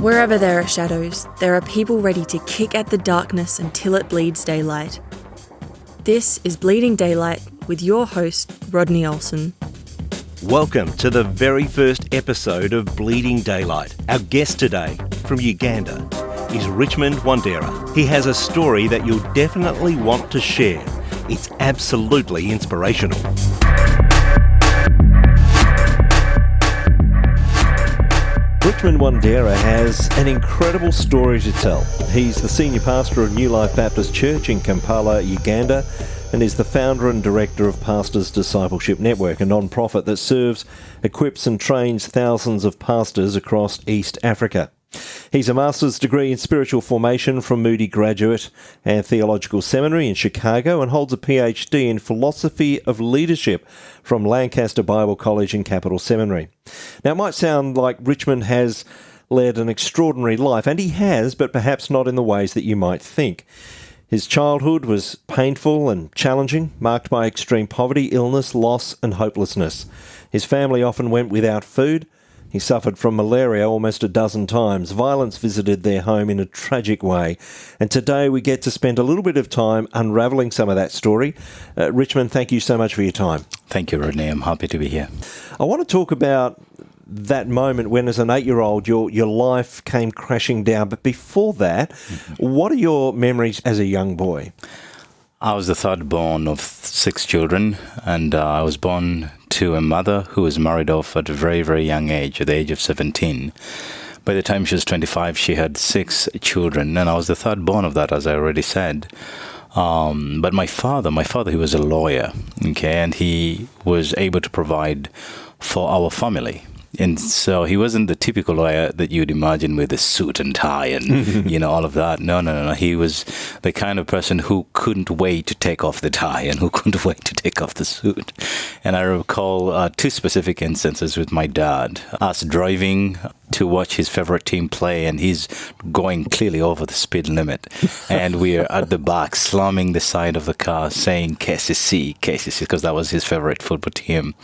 Wherever there are shadows, there are people ready to kick at the darkness until it bleeds daylight. This is Bleeding Daylight with your host, Rodney Olsen. Welcome to the very first episode of Bleeding Daylight. Our guest today from Uganda is Richmond Wandera. He has a story that you'll definitely want to share. It's absolutely inspirational. Richmond Wandera has an incredible story to tell. He's the senior pastor of New Life Baptist Church in Kampala, Uganda, and is the founder and director of Pastors Discipleship Network, a non-profit that serves, equips and trains thousands of pastors across East Africa. He's a master's degree in spiritual formation from Moody Graduate and Theological Seminary in Chicago and holds a PhD in philosophy of leadership from Lancaster Bible College and Capital Seminary. Now, it might sound like Richmond has led an extraordinary life, and he has, but perhaps not in the ways that you might think. His childhood was painful and challenging, marked by extreme poverty, illness, loss and hopelessness. His family often went without food. He suffered from malaria almost a dozen times. Violence visited their home in a tragic way. And today we get to spend a little bit of time unravelling some of that story. Richmond, thank you so much for your time. Thank you, Rodney. I'm happy to be here. I want to talk about that moment when, as an 8-year-old, your life came crashing down. But before that, what are your memories as a young boy? I was the third born of 6 children, and I was born to a mother who was married off at a very, very young age, at the age of 17. By the time she was 25, she had 6 children, and I was the third born of that, as I already said. But my father, he was a lawyer, okay, and he was able to provide for our family. And so he wasn't the typical lawyer that you'd imagine with a suit and tie and, all of that. No. He was the kind of person who couldn't wait to take off the tie and who couldn't wait to take off the suit. And I recall 2 specific instances with my dad. Us driving to watch his favorite team play, and he's going clearly over the speed limit. And we're at the back slamming the side of the car saying KCC, because that was his favorite football team.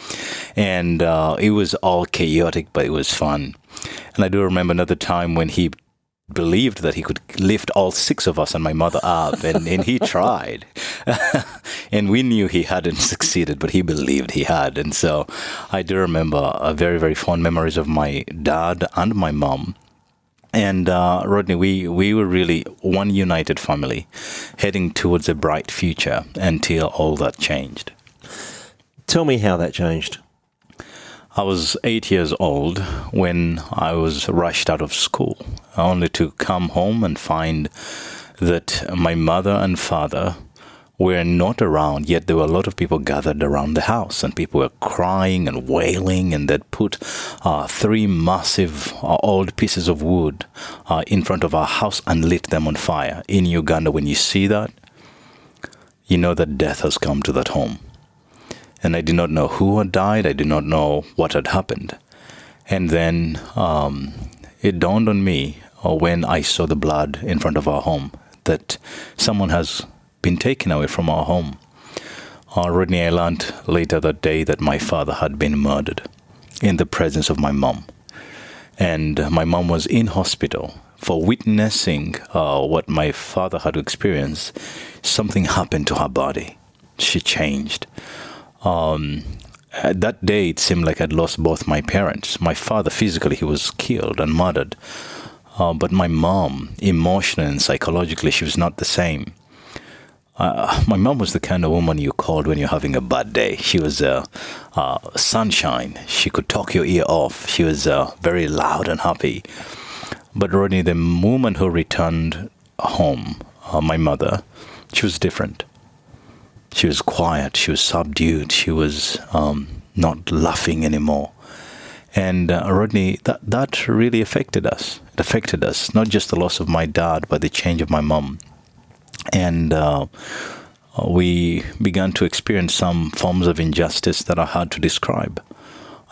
And it was all chaotic, but it was fun. And I do remember another time when he believed that he could lift all 6 of us and my mother up, and he tried. And we knew he hadn't succeeded, but he believed he had. And so I do remember very, very fond memories of my dad and my mom. And Rodney, we were really one united family heading towards a bright future until all that changed. Tell me how that changed. I was 8 years old when I was rushed out of school, only to come home and find that my mother and father were not around, yet there were a lot of people gathered around the house, and people were crying and wailing, and they'd put 3 massive old pieces of wood in front of our house and lit them on fire. In Uganda, when you see that, you know that death has come to that home. And I did not know who had died. I did not know what had happened. And then it dawned on me when I saw the blood in front of our home that someone has been taken away from our home. Rodney, I learned later that day that my father had been murdered in the presence of my mom. And my mom was in hospital for witnessing what my father had experienced. Something happened to her body. She changed. That day, it seemed like I'd lost both my parents. My father, physically, he was killed and murdered. But my mom, emotionally and psychologically, she was not the same. My mom was the kind of woman you called when you're having a bad day. She was sunshine. She could talk your ear off. She was very loud and happy. But Rodney, the woman who returned home, my mother, she was different. She was quiet, she was subdued, she was not laughing anymore. And Rodney, that really affected us. It affected us, not just the loss of my dad, but the change of my mom. And we began to experience some forms of injustice that are hard to describe.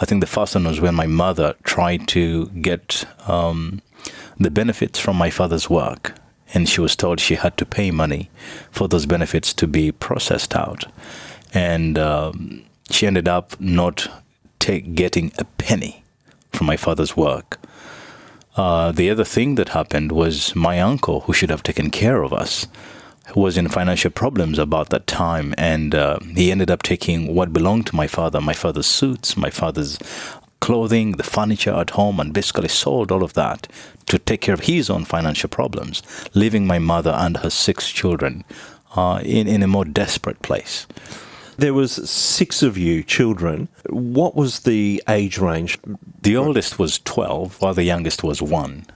I think the first one was when my mother tried to get the benefits from my father's work. And she was told she had to pay money for those benefits to be processed out. And she ended up not getting a penny from my father's work. The other thing that happened was my uncle, who should have taken care of us, was in financial problems about that time, and he ended up taking what belonged to my father's suits, my father's clothing, the furniture at home, and basically sold all of that to take care of his own financial problems, leaving my mother and her 6 children in a more desperate place. There was 6 of you children. What was the age range? The oldest was 12, while the youngest was 1.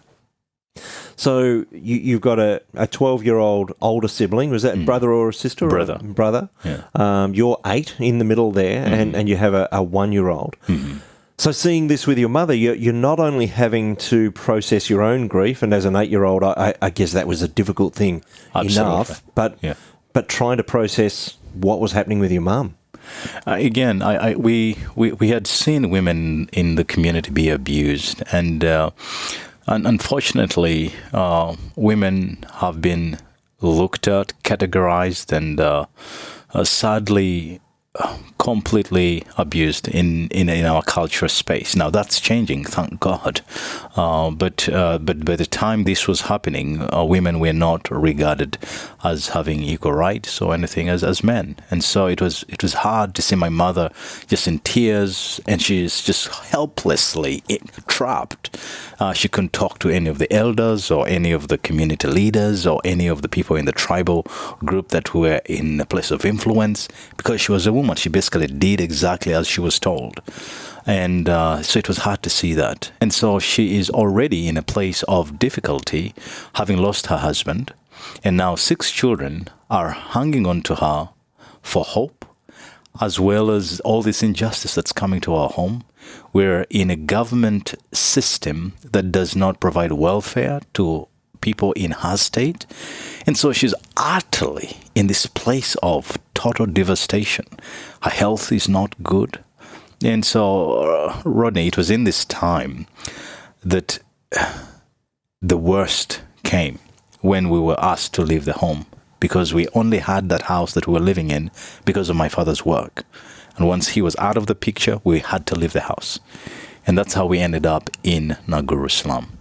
So you've got a 12-year-old older sibling. Was that brother or a sister? Brother. Brother. Yeah. You're 8 in the middle there, and you have a 1-year-old. Mm-hmm. So seeing this with your mother, you're not only having to process your own grief, and as an 8-year-old, I guess that was a difficult thing enough, but trying to process what was happening with your mum. Again, we had seen women in the community be abused, and unfortunately, women have been looked at, categorized, and sadly completely abused in our cultural space. Now that's changing, thank God. But by the time this was happening, women were not regarded as having equal rights or anything as men, and so it was hard to see my mother just in tears, and she's just helplessly trapped. She couldn't talk to any of the elders or any of the community leaders or any of the people in the tribal group that were in a place of influence, because she was a woman. She basically did exactly as she was told. And so it was hard to see that. And so she is already in a place of difficulty, having lost her husband. And now 6 children are hanging on to her for hope, as well as all this injustice that's coming to our home. We're in a government system that does not provide welfare to people in her state. And so she's utterly in this place of total devastation. Her health is not good. And so, Rodney, it was in this time that the worst came, when we were asked to leave the home, because we only had that house that we were living in because of my father's work. And once he was out of the picture, we had to leave the house. And that's how we ended up in Naguru slum.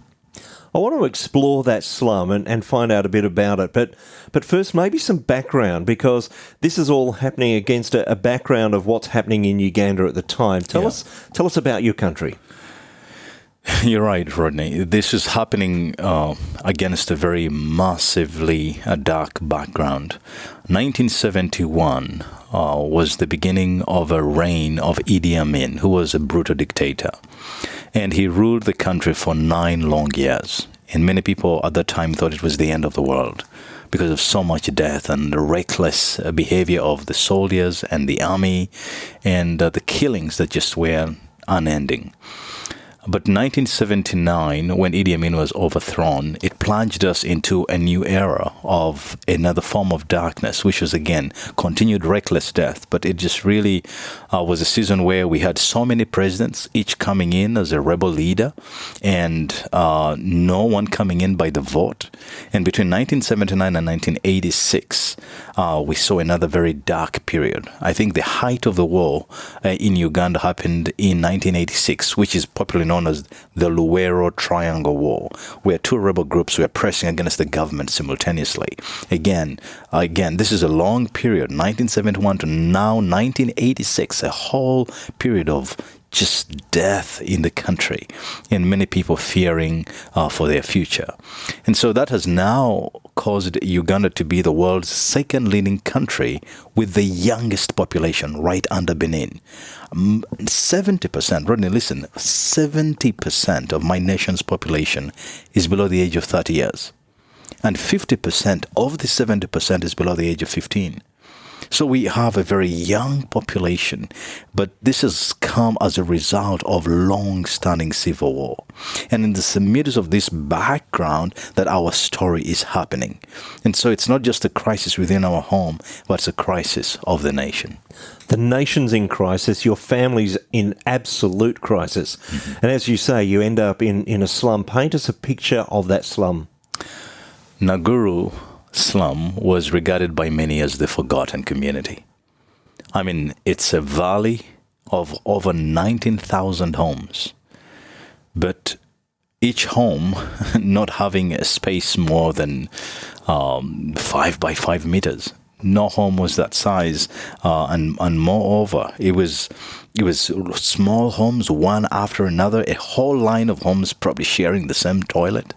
I want to explore that slum and find out a bit about it. But first, maybe some background, because this is all happening against a background of what's happening in Uganda at the time. Tell us about your country. You're right, Rodney. This is happening against a very massively dark background. 1971 was the beginning of a reign of Idi Amin, who was a brutal dictator. And he ruled the country for 9 long years. And many people at that time thought it was the end of the world because of so much death and the reckless behavior of the soldiers and the army, and the killings that just were unending. But 1979, when Idi Amin was overthrown, it plunged us into a new era of another form of darkness, which was, again, continued reckless death. But it just really was a season where we had so many presidents, each coming in as a rebel leader, and no one coming in by the vote. And between 1979 and 1986, we saw another very dark period. I think the height of the war in Uganda happened in 1986, which is popularly known as the Luwero Triangle War, where 2 rebel groups were pressing against the government simultaneously. Again, this is a long period, 1971 to now 1986, a whole period of just death in the country, and many people fearing for their future. And so that has now caused Uganda to be the world's 2nd leading country with the youngest population, right under Benin. 70%, Rodney, listen, 70% of my nation's population is below the age of 30 years. And 50% of the 70% is below the age of 15. So we have a very young population, but this has come as a result of long-standing civil war. And in the midst of this background that our story is happening. And so it's not just a crisis within our home, but it's a crisis of the nation. The nation's in crisis, your family's in absolute crisis. Mm-hmm. And as you say, you end up in a slum. Paint us a picture of that slum. Naguru slum was regarded by many as the forgotten community. I mean, it's a valley of over 19,000 homes. But each home not having a space more than 5 by 5 meters. No home was that size, and moreover, it was small homes, one after another, a whole line of homes probably sharing the same toilet,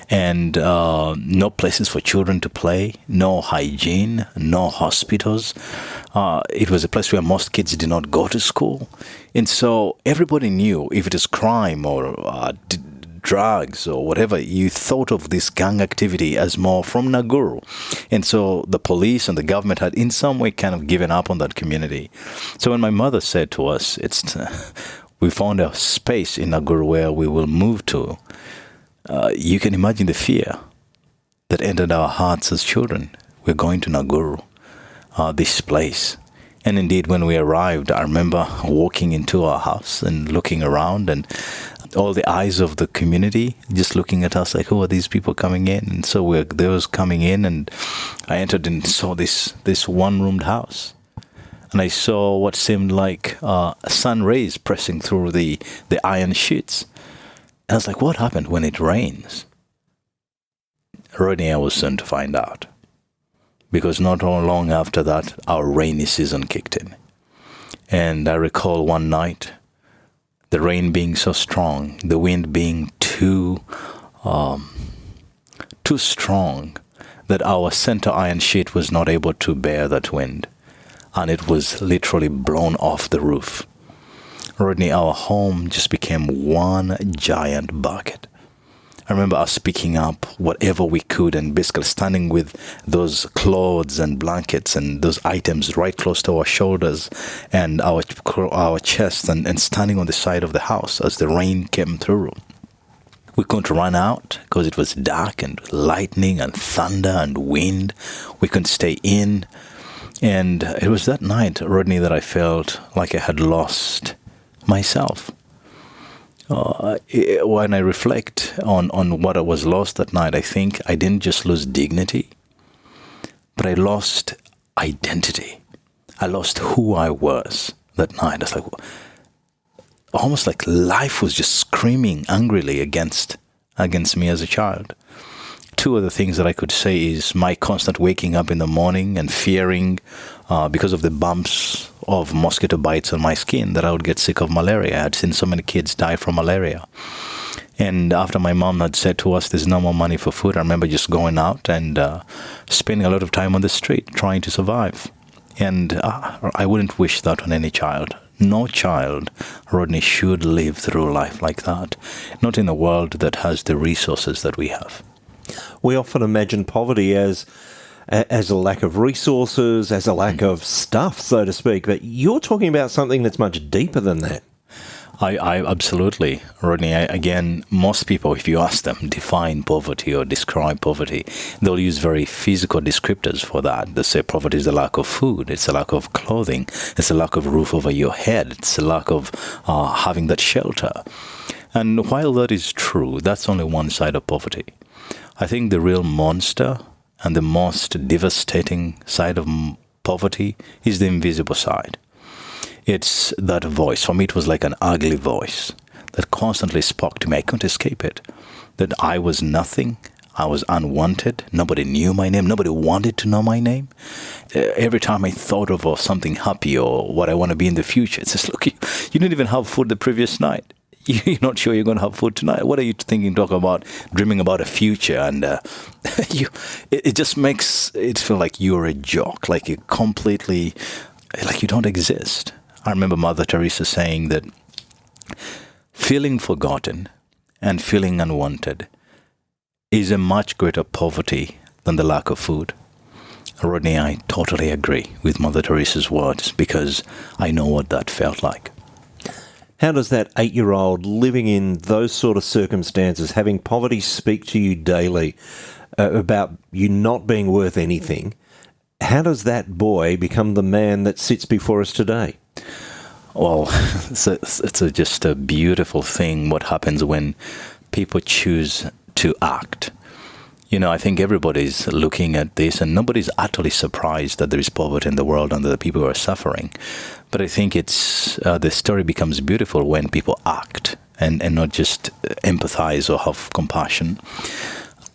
and no places for children to play, no hygiene, no hospitals. It was a place where most kids did not go to school, and so everybody knew if it is crime or drugs or whatever, you thought of this gang activity as more from Nakuru. And so the police and the government had in some way kind of given up on that community. So when my mother said to us, we found a space in Nakuru where we will move to, you can imagine the fear that entered our hearts as children. We're going to Nakuru, this place. And indeed, when we arrived, I remember walking into our house and looking around, and all the eyes of the community just looking at us like, who are these people coming in? And so there was coming in, and I entered and saw this one-roomed house. And I saw what seemed like sun rays pressing through the iron sheets. And I was like, what happened when it rains? Rodney Olsen to find out. Because not long after that, our rainy season kicked in. And I recall one night, the rain being so strong, the wind being too strong that our center iron sheet was not able to bear that wind, and it was literally blown off the roof. Rodney, our home just became one giant bucket. I remember us picking up whatever we could and basically standing with those clothes and blankets and those items right close to our shoulders and our chest, and standing on the side of the house as the rain came through. We couldn't run out because it was dark and lightning and thunder and wind. We couldn't stay in. And it was that night, Rodney, that I felt like I had lost myself. When I reflect on what was lost that night, I think I didn't just lose dignity, but I lost identity. I lost who I was that night. It's like almost like life was just screaming angrily against me as a child. Two of the things that I could say is my constant waking up in the morning and fearing because of the bumps of mosquito bites on my skin that I would get sick of malaria. I had seen so many kids die from malaria. And after my mom had said to us, there's no more money for food, I remember just going out and spending a lot of time on the street trying to survive. And I wouldn't wish that on any child. No child, Rodney, should live through life like that. Not in a world that has the resources that we have. We often imagine poverty as a lack of resources, as a lack of stuff, so to speak. But you're talking about something that's much deeper than that. I absolutely, Rodney. Again, most people, if you ask them, define poverty or describe poverty, they'll use very physical descriptors for that. They say poverty is the lack of food, it's a lack of clothing, it's a lack of roof over your head, it's a lack of having that shelter. And while that is true, that's only one side of poverty. I think the real monster and the most devastating side of poverty is the invisible side. It's that voice. For me, it was like an ugly voice that constantly spoke to me. I couldn't escape it. That I was nothing. I was unwanted. Nobody knew my name. Nobody wanted to know my name. Every time I thought of something happy or what I want to be in the future, it's just, look, you didn't even have food the previous night. You're not sure you're going to have food tonight. What are you thinking, talking about, dreaming about a future? And it just makes it feel like you're a joke, like you completely, like you don't exist. I remember Mother Teresa saying that feeling forgotten and feeling unwanted is a much greater poverty than the lack of food. Rodney, I totally agree with Mother Teresa's words because I know what that felt like. How does that 8-year-old living in those sort of circumstances, having poverty speak to you daily about you not being worth anything, how does that boy become the man that sits before us today? Well, it's just a beautiful thing what happens when people choose to act. You know, I think everybody's looking at this and nobody's utterly surprised that there is poverty in the world and that the people are suffering. But I think the story becomes beautiful when people act and not just empathize or have compassion.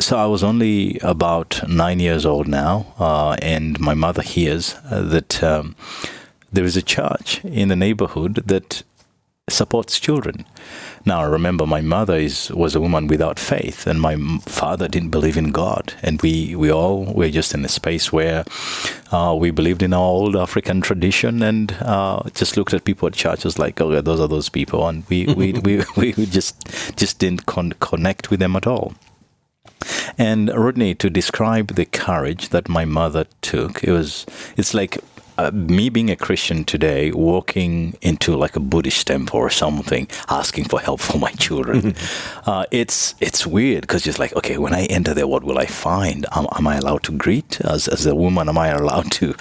So I was only about 9 years old now, and my mother hears that there is a church in the neighborhood that supports children. Now, remember, my mother was a woman without faith, and my father didn't believe in God. And we all were just in a space where we believed in our old African tradition, and just looked at people at churches like, oh, those are those people. And we just didn't connect with them at all. And Rodney, to describe the courage that my mother took, it's like me being a Christian today, walking into like a Buddhist temple or something, asking for help for my children. It's weird because it's like, okay, when I enter there, what will I find? Am I allowed to greet as a woman? Am I allowed to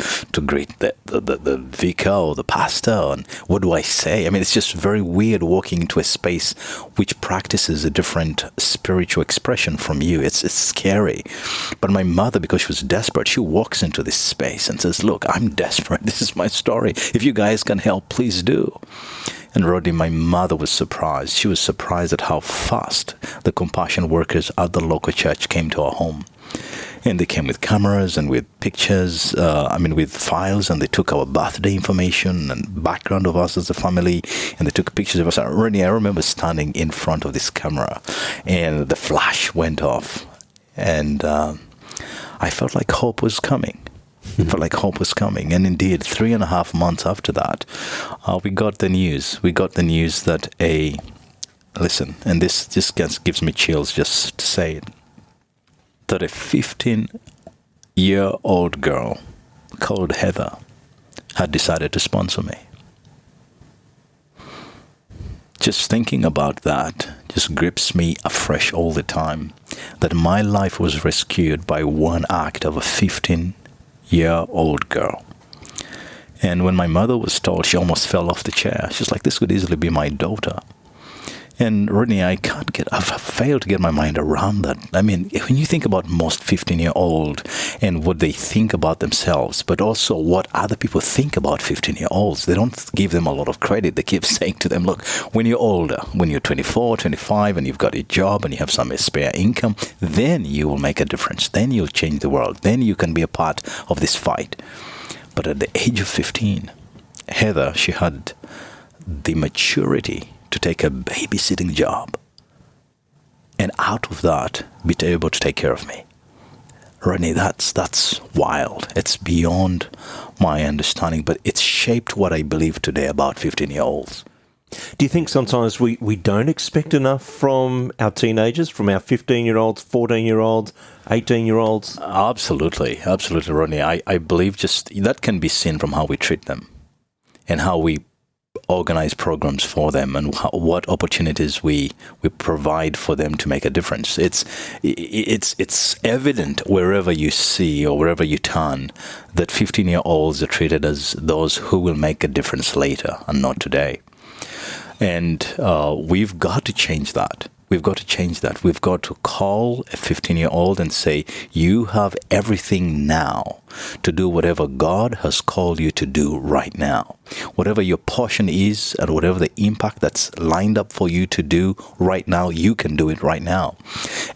greet the vicar or the pastor? And what do I say? I mean, it's just very weird walking into a space which practices a different spiritual expression from you. It's scary. But my mother, because she was desperate, she walks into this space and says, look, I'm desperate. This is my story. If you guys can help, please do. And Rodney, my mother was surprised. She was surprised at how fast the compassion workers at the local church came to our home. And they came with cameras and with pictures, with files, and they took our birthday information and background of us as a family, and they took pictures of us. Rodney, I remember standing in front of this camera, and the flash went off, and I felt like hope was coming. And indeed, 3.5 months after that, we got the news. We got the news that listen, and this just gives me chills just to say it, that a 15-year-old girl called Heather had decided to sponsor me. Just thinking about that just grips me afresh all the time, that my life was rescued by one act of a 15-year-old girl. And when my mother was told, she almost fell off the chair. She's like, this could easily be my daughter. And Rodney, I've failed to get my mind around that. I mean, when you think about most 15-year-old and what they think about themselves, but also what other people think about 15-year-olds, they don't give them a lot of credit. They keep saying to them, look, when you're older, when you're 24, 25, and you've got a job and you have some spare income, then you will make a difference. Then you'll change the world. Then you can be a part of this fight. But at the age of 15, Heather, she had the maturity to take a babysitting job, and out of that, be able to take care of me. Rodney, that's wild. It's beyond my understanding, but it's shaped what I believe today about 15-year-olds. Do you think sometimes we don't expect enough from our teenagers, from our 15-year-olds, 14-year-olds, 18-year-olds? Absolutely, Rodney. I believe just that can be seen from how we treat them and how we organize programs for them and what opportunities we provide for them to make a difference. It's evident wherever you see or wherever you turn that 15-year-olds are treated as those who will make a difference later and not today. And we've got to change that. We've got to call a 15-year-old and say, you have everything now to do whatever God has called you to do right now. Whatever your portion is and whatever the impact that's lined up for you to do right now, you can do it right now.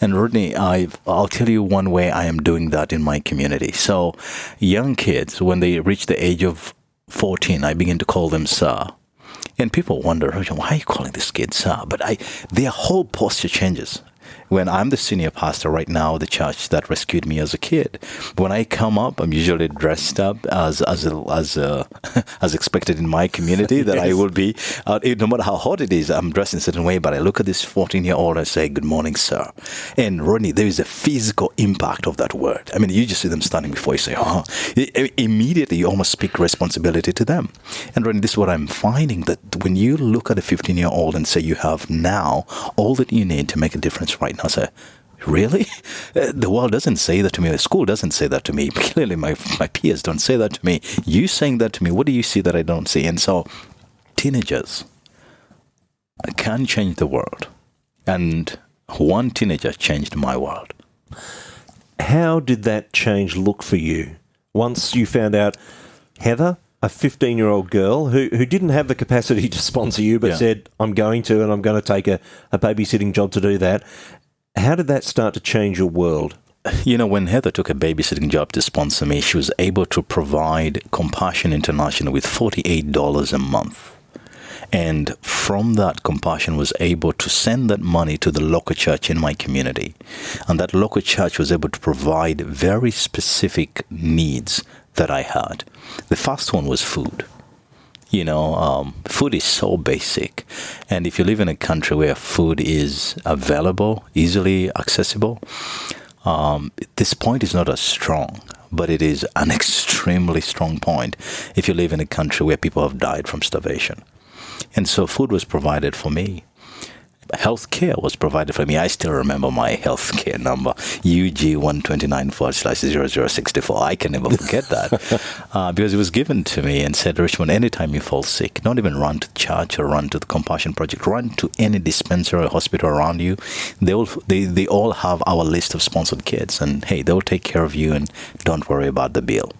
And Rodney, I'll tell you one way I am doing that in my community. So young kids, when they reach the age of 14, I begin to call them sir. And people wonder, why are you calling this kid sir? But their whole posture changes. When I'm the senior pastor right now, the church that rescued me as a kid, when I come up, I'm usually dressed up as expected in my community that I will be. No matter how hot it is, I'm dressed in a certain way. But I look at this 14-year-old and say, "Good morning, sir." And Rodney, there is a physical impact of that word. I mean, you just see them standing before you, say, "Oh," immediately you almost speak responsibility to them. And Rodney, this is what I'm finding, that when you look at a 15-year-old and say you have now all that you need to make a difference right now, I say, really? The world doesn't say that to me. The school doesn't say that to me. Clearly, my peers don't say that to me. You saying that to me, what do you see that I don't see? And so, teenagers can change the world. And one teenager changed my world. How did that change look for you? Once you found out, Heather, a 15-year-old girl who didn't have the capacity to sponsor you, but said, I'm going to, and I'm going to take a babysitting job to do that. How did that start to change your world? You know, when Heather took a babysitting job to sponsor me, she was able to provide Compassion International with $48 a month. And from that, Compassion was able to send that money to the local church in my community. And that local church was able to provide very specific needs that I had. The first one was food. You know, food is so basic. And if you live in a country where food is available, easily accessible, this point is not as strong, but it is an extremely strong point if you live in a country where people have died from starvation. And so food was provided for me. Healthcare was provided for me. I still remember my healthcare number, UG129/0064. I can never forget that because it was given to me and said, Richmond, anytime you fall sick, don't even run to church or run to the Compassion Project. Run to any dispensary or hospital around you. They all have our list of sponsored kids, and hey, they'll take care of you, and don't worry about the bill.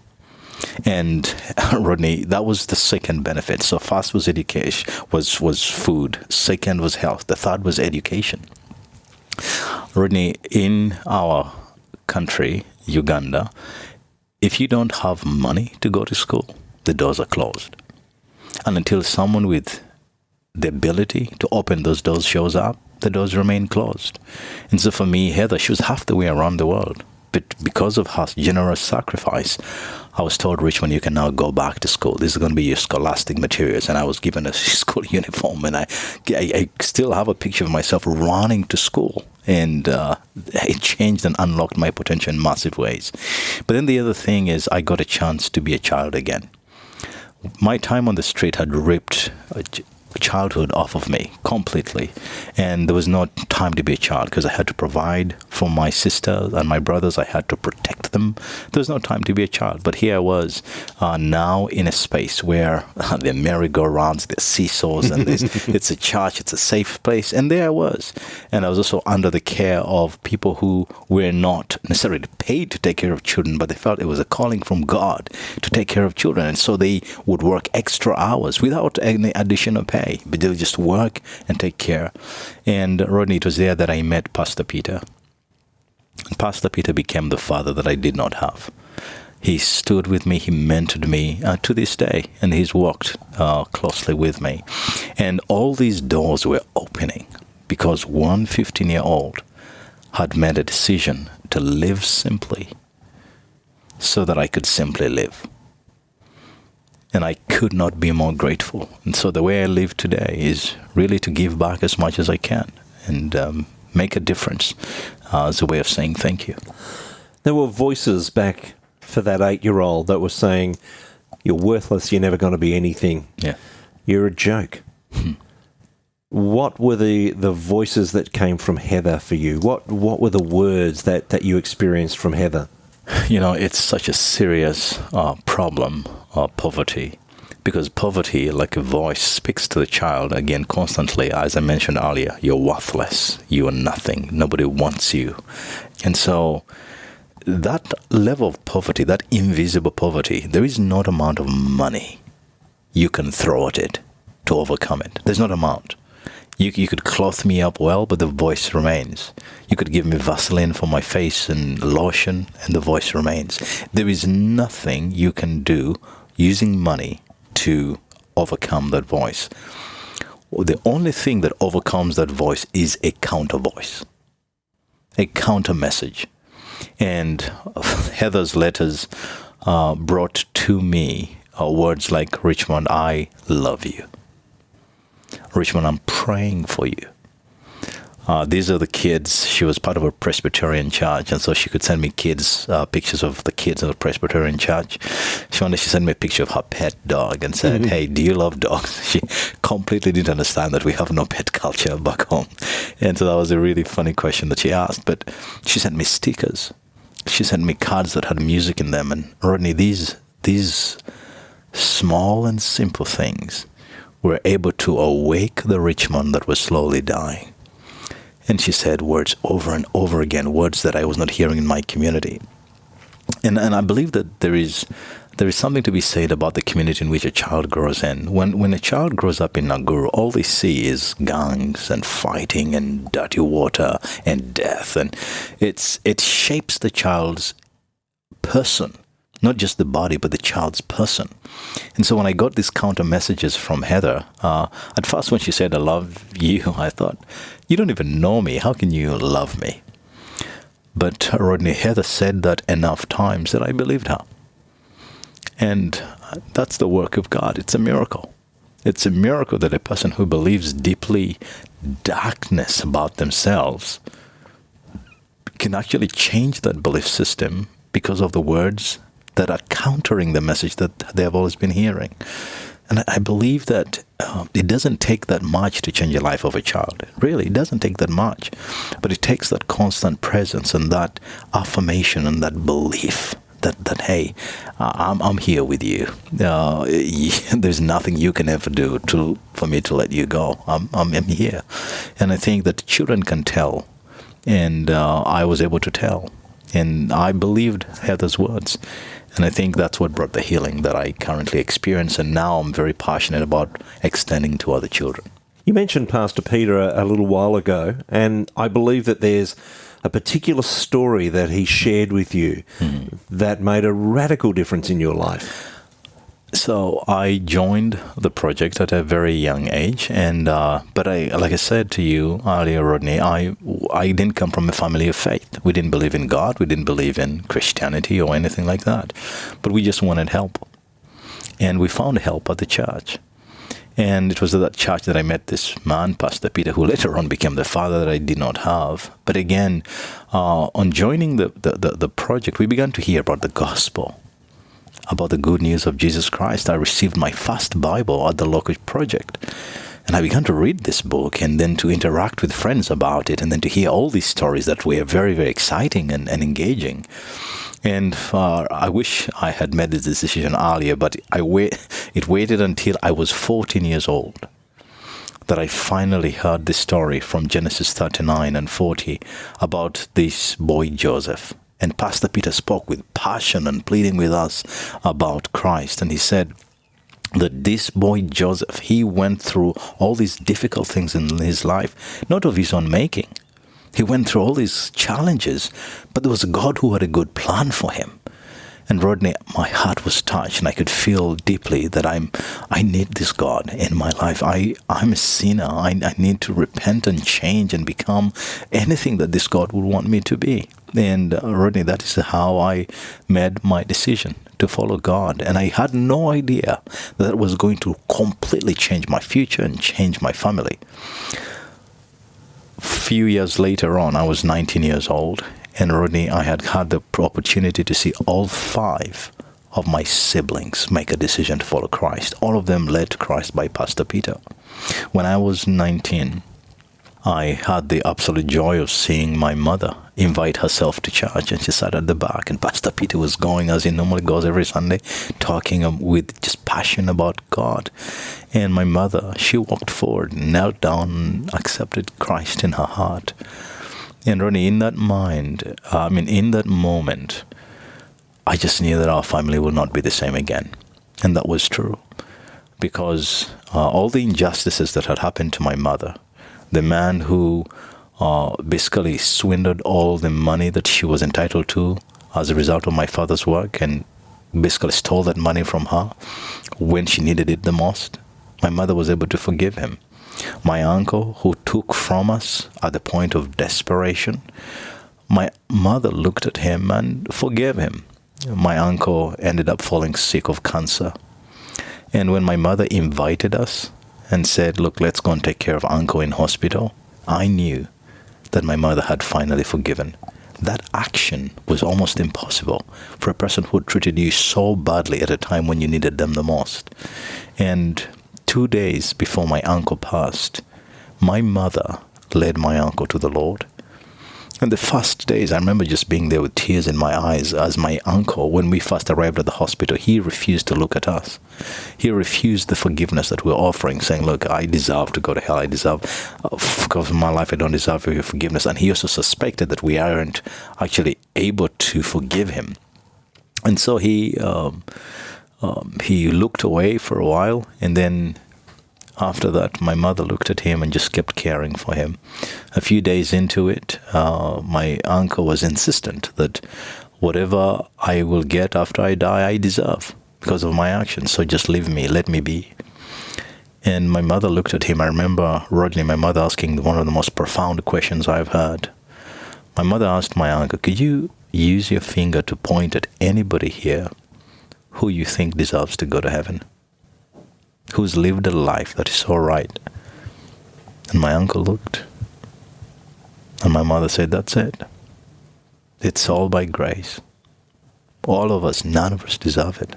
And Rodney, that was the second benefit. So first was education, was food. Second was health. The third was education. Rodney, in our country, Uganda, if you don't have money to go to school, the doors are closed. And until someone with the ability to open those doors shows up, the doors remain closed. And so for me, Heather, she was half the way around the world. But because of her generous sacrifice, I was told, Richmond, you can now go back to school. This is going to be your scholastic materials. And I was given a school uniform. And I still have a picture of myself running to school. And it changed and unlocked my potential in massive ways. But then the other thing is I got a chance to be a child again. My time on the street had ripped childhood off of me completely, and there was no time to be a child because I had to provide for my sister and my brothers. I had to protect them. There was no time to be a child, but here I was now in a space where there are merry-go-rounds, there's seesaws, and it's a church, it's a safe place, and there I was. And I was also under the care of people who were not necessarily paid to take care of children, but they felt it was a calling from God to take care of children, and so they would work extra hours without any additional pay. But they would just work and take care. And Rodney, it was there that I met Pastor Peter. And Pastor Peter became the father that I did not have. He stood with me, he mentored me to this day, and he's walked closely with me. And all these doors were opening because one 15-year-old had made a decision to live simply so that I could simply live. And I could not be more grateful. And so the way I live today is really to give back as much as I can and make a difference as a way of saying thank you. There were voices back for that 8-year-old that were saying, you're worthless, you're never going to be anything. Yeah. You're a joke. What were the voices that came from Heather for you? What were the words that you experienced from Heather? You know, it's such a serious problem, poverty, because poverty, like a voice, speaks to the child, again, constantly. As I mentioned earlier, you're worthless, you are nothing, nobody wants you. And so that level of poverty, that invisible poverty, there is no amount of money you can throw at it to overcome it. There's no amount. You could clothe me up well, but the voice remains. You could give me Vaseline for my face and lotion, and the voice remains. There is nothing you can do using money to overcome that voice. The only thing that overcomes that voice is a counter voice, a counter message. And Heather's letters brought to me words like, Richmond, I love you. Richmond, I'm praying for you. These are the kids. She was part of a Presbyterian church, and so she could send me kids, pictures of the kids of the Presbyterian church. She sent me a picture of her pet dog and said, hey, do you love dogs? She completely didn't understand that we have no pet culture back home. And so that was a really funny question that she asked. But she sent me stickers. She sent me cards that had music in them. And Rodney, these small and simple things were able to awake the Richmond that was slowly dying. And she said words over and over again, words that I was not hearing in my community. And I believe that there is something to be said about the community in which a child grows in. When a child grows up in Nakuru, all they see is gangs and fighting and dirty water and death, and it shapes the child's person, not just the body, but the child's person. And so when I got these counter messages from Heather, at first when she said, "I love you," I thought, "You don't even know me. How can you love me?" But Rodney, Heather said that enough times that I believed her. And that's the work of God. It's a miracle. It's a miracle that a person who believes deeply darkness about themselves can actually change that belief system because of the words that are countering the message that they have always been hearing. And I believe that it doesn't take that much to change the life of a child. Really, it doesn't take that much. But it takes that constant presence and that affirmation and that belief that hey, I'm here with you. There's nothing you can ever do for me to let you go. I'm here. And I think that children can tell. And I was able to tell. And I believed Heather's words. And I think that's what brought the healing that I currently experience. And now I'm very passionate about extending to other children. You mentioned Pastor Peter a little while ago, and I believe that there's a particular story that he shared with you that made a radical difference in your life. So I joined the project at a very young age, and but like I said to you earlier, Rodney, I didn't come from a family of faith. We didn't believe in God. We didn't believe in Christianity or anything like that. But we just wanted help, and we found help at the church. And it was at that church that I met this man, Pastor Peter, who later on became the father that I did not have. But again, on joining the project, we began to hear about the gospel, about the good news of Jesus Christ. I received my first Bible at the local project. And I began to read this book and then to interact with friends about it and then to hear all these stories that were very, very exciting and engaging. And I wish I had made this decision earlier, but it waited until I was 14 years old that I finally heard this story from Genesis 39 and 40 about this boy Joseph. And Pastor Peter spoke with passion and pleading with us about Christ. And he said that this boy Joseph, he went through all these difficult things in his life, not of his own making. He went through all these challenges, but there was a God who had a good plan for him. And Rodney, my heart was touched, and I could feel deeply that I need this God in my life. I'm a sinner. I need to repent and change and become anything that this God would want me to be. And Rodney, that is how I made my decision to follow God. And I had no idea that it was going to completely change my future and change my family. Few years later on, I was 19 years old, and Rodney, I had the opportunity to see all 5 of my siblings make a decision to follow Christ. All of them led to Christ by Pastor Peter. When I was 19, I had the absolute joy of seeing my mother invite herself to church, and she sat at the back, and Pastor Peter was going as he normally goes every Sunday, talking with just passion about God. And my mother, she walked forward, knelt down, accepted Christ in her heart. And Ronnie, in that moment, I just knew that our family will not be the same again. And that was true. Because all the injustices that had happened to my mother, the man who basically swindled all the money that she was entitled to as a result of my father's work and basically stole that money from her when she needed it the most, my mother was able to forgive him. My uncle, who took from us at the point of desperation, my mother looked at him and forgave him. My uncle ended up falling sick of cancer. And when my mother invited us and said, look, let's go and take care of uncle in hospital, I knew that my mother had finally forgiven. That action was almost impossible for a person who treated you so badly at a time when you needed them the most. And 2 days before my uncle passed, my mother led my uncle to the Lord. And the first days, I remember just being there with tears in my eyes as my uncle, when we first arrived at the hospital, he refused to look at us. He refused the forgiveness that we were offering, saying, look, I deserve to go to hell. I deserve, because of my life, I don't deserve your forgiveness. And he also suspected that we aren't actually able to forgive him. And so he looked away for a while, and then after that, my mother looked at him and just kept caring for him. A few days into it, my uncle was insistent that whatever I will get after I die, I deserve because of my actions. So just leave me, let me be. And my mother looked at him. I remember, Rodney, my mother asking one of the most profound questions I've heard. My mother asked my uncle, could you use your finger to point at anybody here who you think deserves to go to heaven? Who's lived a life that is so right? And my uncle looked. And my mother said, that's it. It's all by grace. All of us, none of us deserve it.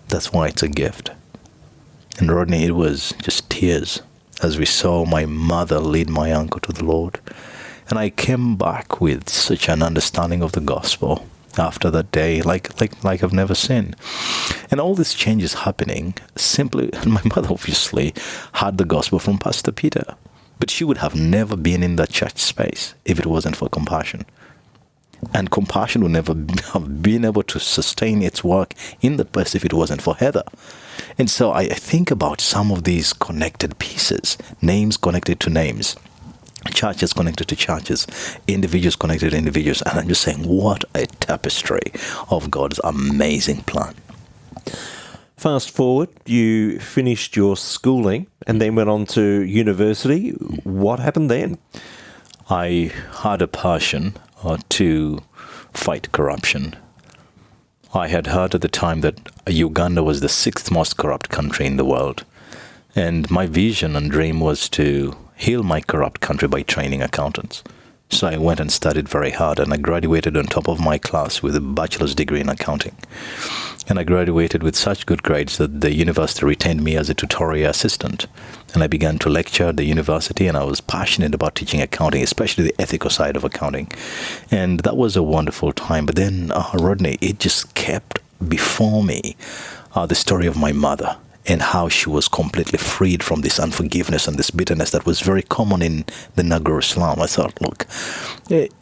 That's why it's a gift. And Rodney, it was just tears as we saw my mother lead my uncle to the Lord. And I came back with such an understanding of the gospel after that day, like I've never seen. And all this change is happening simply, and my mother obviously had the gospel from Pastor Peter, but she would have never been in that church space if it wasn't for compassion. And compassion would never have been able to sustain its work in that place if it wasn't for Heather. And so I think about some of these connected pieces, names connected to names, churches connected to churches, individuals connected to individuals, and I'm just saying, what a tapestry of God's amazing plan. Fast forward, you finished your schooling and then went on to university. What happened then? I had a passion to fight corruption. I had heard at the time that Uganda was the 6th most corrupt country in the world. And my vision and dream was to heal my corrupt country by training accountants. So I went and studied very hard, and I graduated on top of my class with a bachelor's degree in accounting. And I graduated with such good grades that the university retained me as a tutorial assistant. And I began to lecture at the university, and I was passionate about teaching accounting, especially the ethical side of accounting. And that was a wonderful time. But then, Rodney, it just kept before me the story of my mother, and how she was completely freed from this unforgiveness and this bitterness that was very common in the Naguru slum. I thought, look,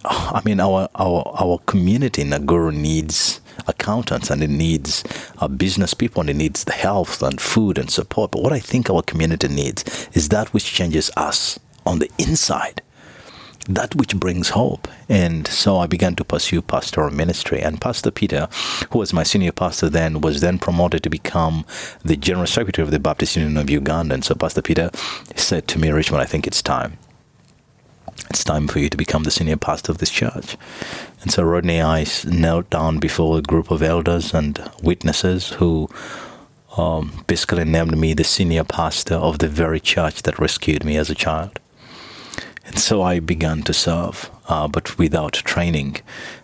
our community in Naguru needs accountants, and it needs business people, and it needs the health and food and support. But what I think our community needs is that which changes us on the inside, that which brings hope. And so I began to pursue pastoral ministry. And Pastor Peter, who was my senior pastor then, was then promoted to become the general secretary of the Baptist Union of Uganda. And so Pastor Peter said to me, Richmond, I think it's time. It's time for you to become the senior pastor of this church. And so Rodney and I knelt down before a group of elders and witnesses who basically named me the senior pastor of the very church that rescued me as a child. And so I began to serve, but without training.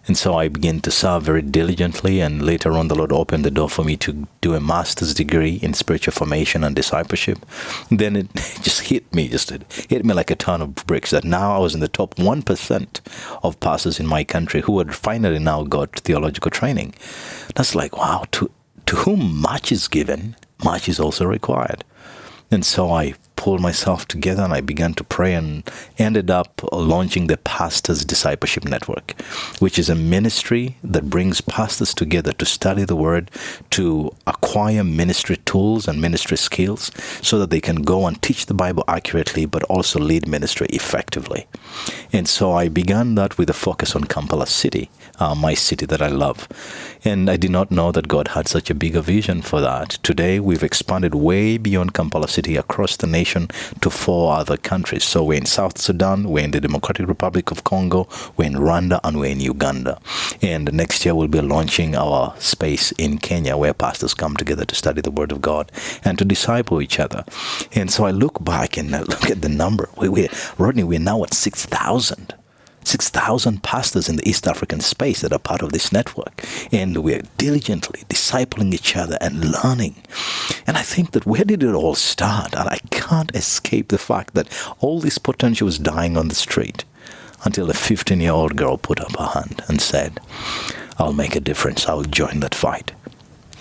And so I began to serve very diligently, and later on the Lord opened the door for me to do a master's degree in spiritual formation and discipleship. And then it just hit me like a ton of bricks, that now I was in the top 1% of pastors in my country who had finally now got theological training. That's like, wow, to whom much is given, much is also required. And so I pulled myself together, and I began to pray, and ended up launching the Pastors Discipleship Network, which is a ministry that brings pastors together to study the Word, to acquire ministry tools and ministry skills so that they can go and teach the Bible accurately, but also lead ministry effectively. And so I began that with a focus on Kampala City, my city that I love. And I did not know that God had such a bigger vision for that. Today, we've expanded way beyond Kampala City across the nation to 4 other countries. So we're in South Sudan, we're in the Democratic Republic of Congo, we're in Rwanda, and we're in Uganda. And next year, we'll be launching our space in Kenya, where pastors come together to study the Word of God and to disciple each other. And so I look back and I look at the number. Rodney, we're now at 6,000 pastors in the East African space that are part of this network. And we're diligently discipling each other and learning. And I think that where did it all start? And I can't escape the fact that all this potential was dying on the street until a 15-year-old girl put up her hand and said, I'll make a difference. I'll join that fight.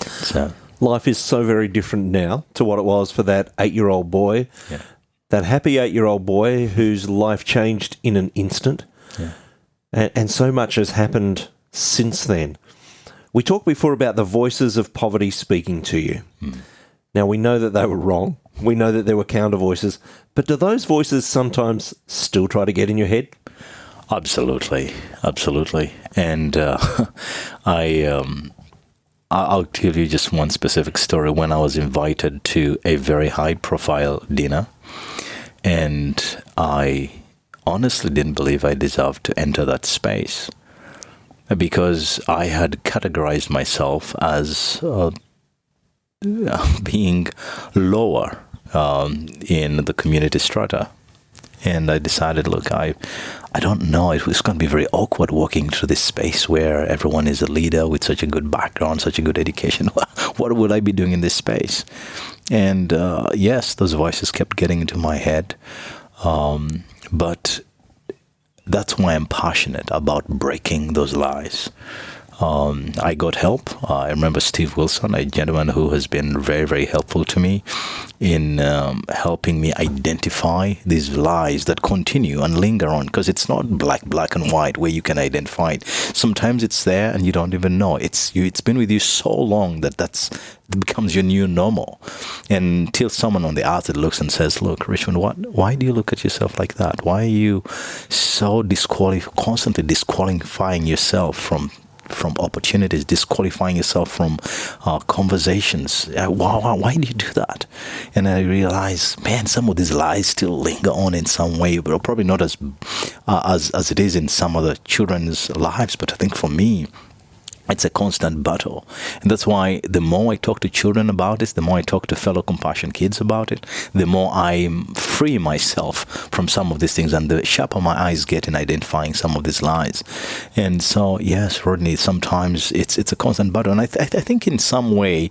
So Life is so very different now to what it was for that 8-year-old boy. Yeah. That happy 8-year-old boy whose life changed in an instant. Yeah. And so much has happened since then. We talked before about the voices of poverty speaking to you. Now, we know that they were wrong. We know that there were counter voices. But do those voices sometimes still try to get in your head? Absolutely. And I'll give you just one specific story. When I was invited to a very high-profile dinner, and I honestly didn't believe I deserved to enter that space, because I had categorized myself as being lower in the community strata. And I decided, look, I don't know. It was going to be very awkward walking through this space where everyone is a leader with such a good background, such a good education. What would I be doing in this space? And yes, those voices kept getting into my head. But that's why I'm passionate about breaking those lies. I got help. I remember Steve Wilson, a gentleman who has been very, very helpful to me in helping me identify these lies that continue and linger on, because it's not black and white where you can identify it. Sometimes it's there and you don't even know. It's been with you so long that it becomes your new normal. And until someone on the outside looks and says, look, Richmond, why do you look at yourself like that? Why are you so constantly disqualifying yourself from opportunities, disqualifying yourself from conversations? Why do you do that? And I realized, man, some of these lies still linger on in some way, but probably not as it is in some other children's lives. But I think for me, it's a constant battle. And that's why the more I talk to children about this, the more I talk to fellow Compassion kids about it, the more I free myself from some of these things, and the sharper my eyes get in identifying some of these lies. And so, yes, Rodney, sometimes it's a constant battle. And I think in some way,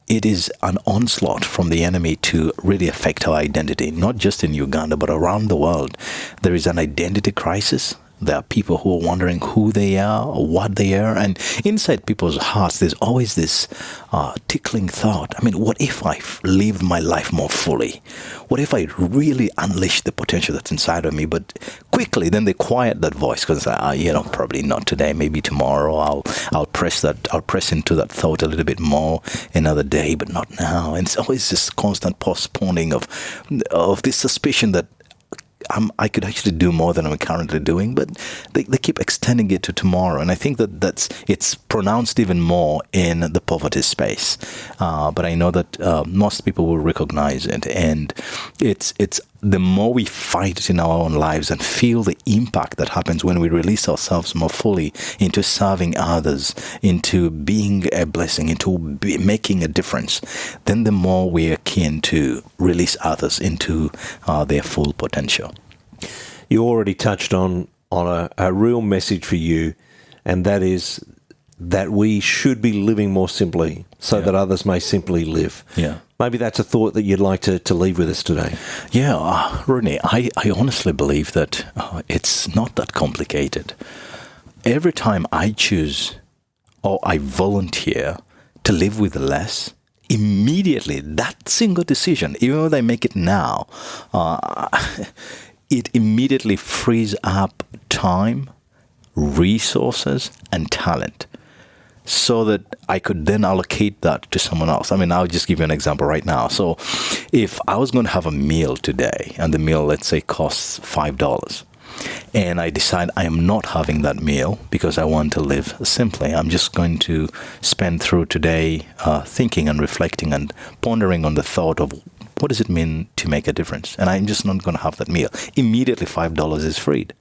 it is an onslaught from the enemy to really affect our identity, not just in Uganda, but around the world. There is an identity crisis. There are people who are wondering who they are or what they are. And inside people's hearts, there's always this tickling thought. I mean, what if I lived my life more fully? What if I really unleashed the potential that's inside of me? But quickly, then they quiet that voice because, probably not today, maybe tomorrow. I'll press into that thought a little bit more another day, but not now. And it's always this constant postponing of this suspicion that I could actually do more than I'm currently doing, but they keep extending it to tomorrow. And I think it's pronounced even more in the poverty space. But I know that most people will recognize it. And it's the more we fight it in our own lives and feel the impact that happens when we release ourselves more fully into serving others, into being a blessing, into making a difference, then the more we are keen to release others into their full potential. You already touched on a real message for you, and that is that we should be living more simply so that others may simply live. Yeah. Maybe that's a thought that you'd like to leave with us today. Yeah, Rodney, I honestly believe that it's not that complicated. Every time I choose or I volunteer to live with less, immediately that single decision, even though I make it now, it immediately frees up time, resources, and talent, so that I could then allocate that to someone else. I mean, I'll just give you an example right now. So if I was going to have a meal today, and the meal, let's say, costs $5, and I decide I am not having that meal because I want to live simply, I'm just going to spend through today thinking and reflecting and pondering on the thought of what does it mean to make a difference? And I'm just not going to have that meal. Immediately $5 is freed.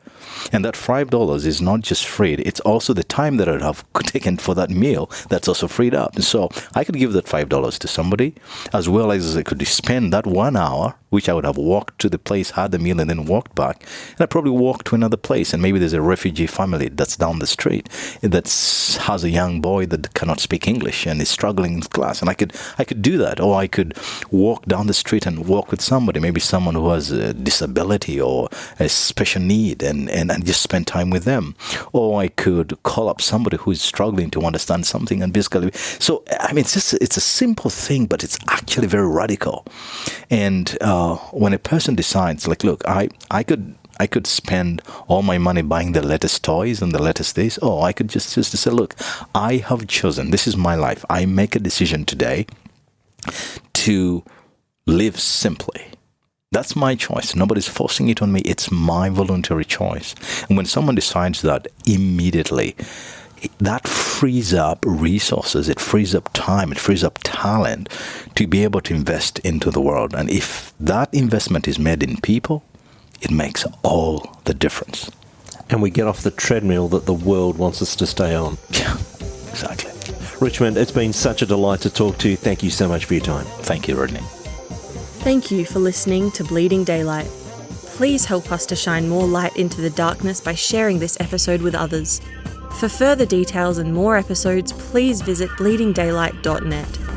And that $5 is not just freed, it's also the time that I'd have taken for that meal that's also freed up. And so I could give that $5 to somebody, as well as I could spend that 1 hour, which I would have walked to the place, had the meal, and then walked back. And I probably walked to another place, and maybe there's a refugee family that's down the street that has a young boy that cannot speak English and is struggling in class. And I could do that. Or I could walk down the street and walk with somebody, maybe someone who has a disability or a special need, and just spend time with them. Or I could call up somebody who is struggling to understand something and basically. So, I mean, it's a simple thing, but it's actually very radical. And when a person decides, like, look, I could I could spend all my money buying the latest toys and the latest this. Or I could just say, look, I have chosen, this is my life. I make a decision today to live simply. That's my choice. Nobody's forcing it on me. It's my voluntary choice. And when someone decides that, immediately, that frees up resources, it frees up time, it frees up talent to be able to invest into the world. And if that investment is made in people, it makes all the difference. And we get off the treadmill that the world wants us to stay on. Yeah, exactly. Richmond, it's been such a delight to talk to you. Thank you so much for your time. Thank you, Rodney. Thank you for listening to Bleeding Daylight. Please help us to shine more light into the darkness by sharing this episode with others. For further details and more episodes, please visit bleedingdaylight.net.